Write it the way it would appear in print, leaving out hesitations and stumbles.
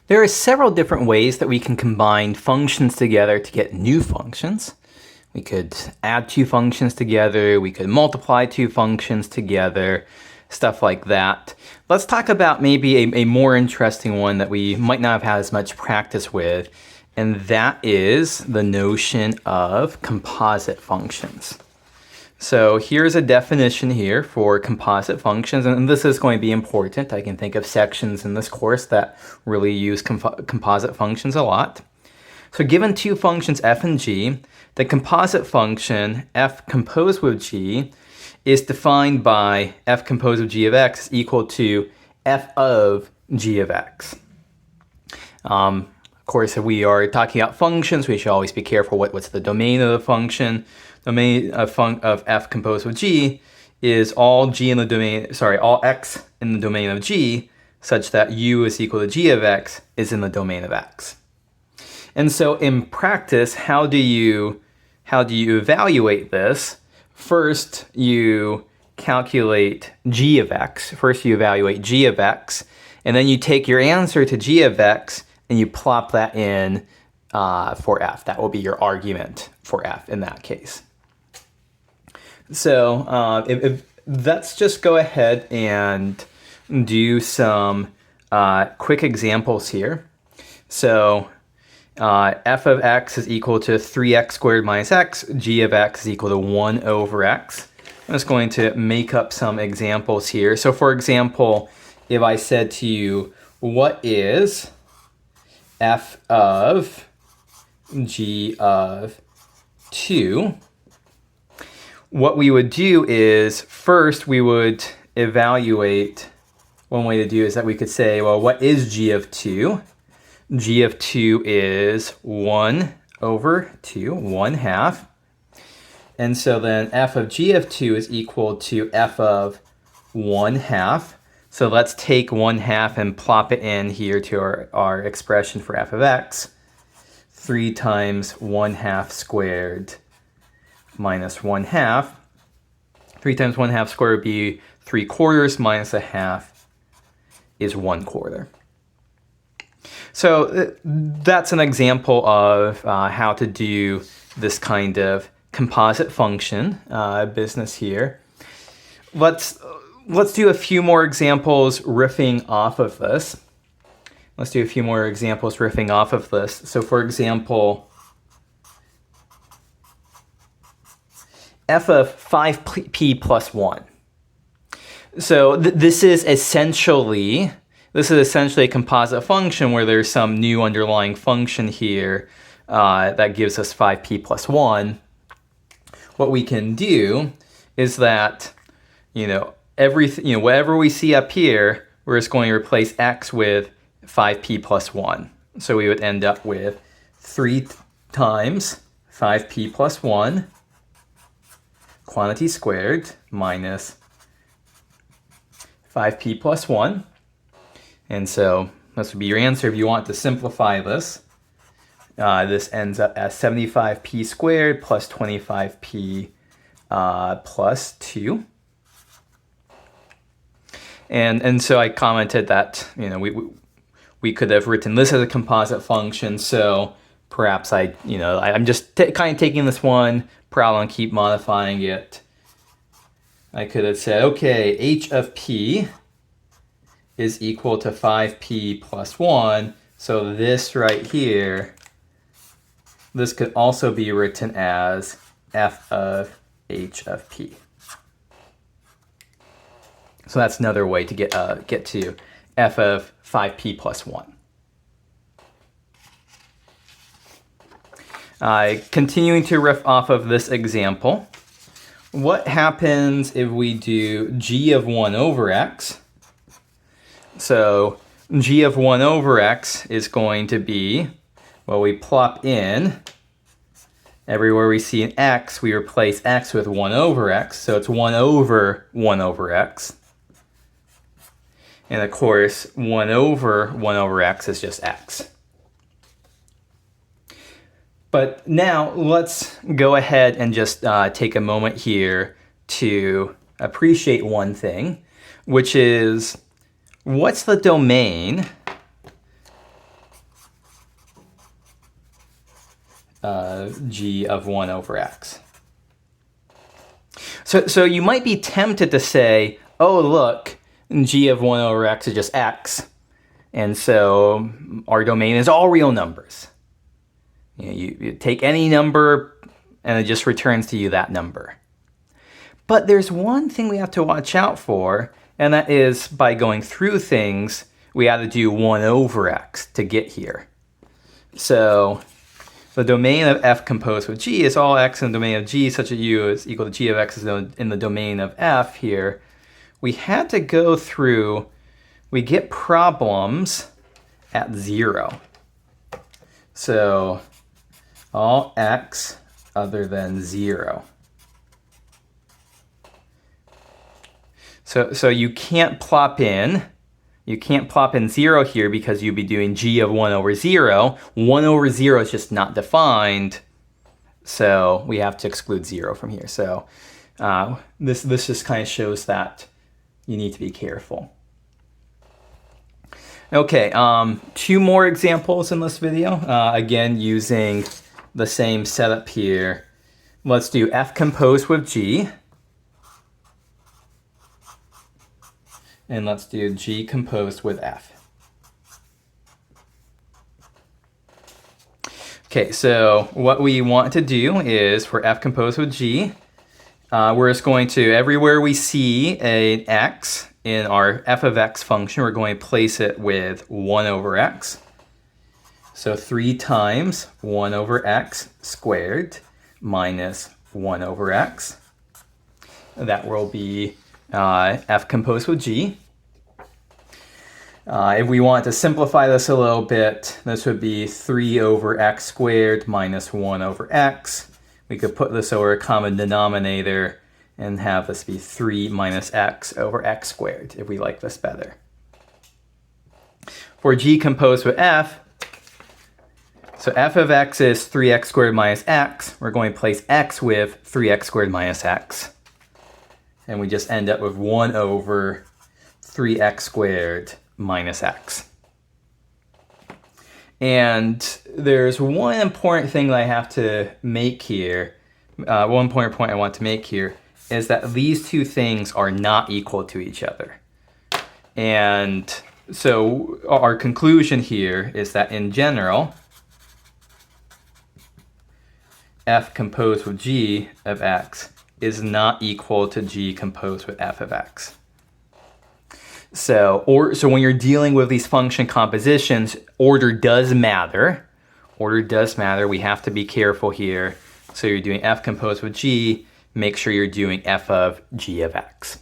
There are several different ways that we can combine functions together to get new functions. We could add two functions together, we could multiply two functions together, stuff like that. Let's talk about maybe a more interesting one that we might not have had as much practice with, and that is the notion of composite functions. So here's a definition here for composite functions, and this is going to be important. I can think of sections in this course that really use composite functions a lot. So given two functions f and g, the composite function f composed with g is defined by f composed of g of x equal to f of g of x. Of course, if we are talking about functions, we should always be careful what's the domain of the function. Domain of f composed with g is all x in the domain of g, such that u is equal to g of x is in the domain of x. And so in practice, how do you evaluate this? First, you calculate g of x. First, you evaluate g of x, and then you take your answer to g of x and you plop that in for f. That will be your argument for f in that case. So let's just go ahead and do some quick examples here. So f of x is equal to 3x squared minus x. G of x is equal to 1 over x. I'm just going to make up some examples here. So for example, if I said to you, what is f of g of 2? What we would do is, first we would evaluate, one way to do is that we could say, well, what is g of 2? G of 2 is 1 over 2, 1/2. And so then f of g of 2 is equal to f of 1/2. So let's take 1/2 and plop it in here to our expression for f of x. 3 times 1/2 squared minus 1/2. 3 times 1/2 squared would be 3/4 minus 1/2 is 1/4. So that's an example of how to do this kind of composite function business here. Let's do a few more examples riffing off of this. So for example, f of 5p plus 1. So this is essentially a composite function where there's some new underlying function here that gives us 5p plus 1. What we can do is that, whatever we see up here, we're just going to replace x with 5p plus 1. So we would end up with 3 times 5p plus 1 quantity squared minus 5p plus 1. And so this would be your answer if you want to simplify this. This ends up as 75p squared plus 25p plus 2. And so I commented that we could have written this as a composite function. So perhaps I'm just kind of taking this one problem and keep modifying it. I could have said, okay, h of p is equal to 5p plus 1. So this right here, this could also be written as f of h of p. So that's another way to get to f of 5p plus 1. Continuing to riff off of this example, what happens if we do g of 1 over x? So g of 1 over x is going to be, well, we plop in, everywhere we see an x, we replace x with 1 over x, so it's 1 over 1 over x. And of course, 1 over x is just x. But now let's go ahead and just take a moment here to appreciate one thing, which is, what's the domain g of 1 over x. So you might be tempted to say, oh, look, g of 1 over x is just x. And so our domain is all real numbers. You take any number and it just returns to you that number. But there's one thing we have to watch out for, and that is by going through things, we have to do 1 over x to get here. So the domain of f composed with g is all x in the domain of g such that u is equal to g of x is in the domain of f here. We had to go through, we get problems at 0. So all x other than 0. So you can't plop in 0 here because you'd be doing g of 1 over 0. 1 over 0 is just not defined, so we have to exclude 0 from here. So this just kind of shows that you need to be careful. Okay, 2 more examples in this video, again using the same setup here. Let's do f composed with g. And let's do g composed with f. Okay, so what we want to do is for f composed with g, we're just going to, everywhere we see an x in our f of x function, we're going to place it with 1 over x. So 3 times 1 over x squared minus 1 over x. That will be f composed with g. If we want to simplify this a little bit, this would be 3 over x squared minus 1 over x. We could put this over a common denominator and have this be 3 minus x over x squared, if we like this better. For g composed with f, so f of x is 3x squared minus x. We're going to place x with 3x squared minus x. And we just end up with 1 over 3x squared minus x. And there's one important thing that I have to make here, one important point I want to make here, is that these two things are not equal to each other. And so our conclusion here is that in general, f composed with g of x is not equal to g composed with f of x. So when you're dealing with these function compositions, order does matter. Order does matter. We have to be careful here. So you're doing f composed with g, make sure you're doing f of g of x.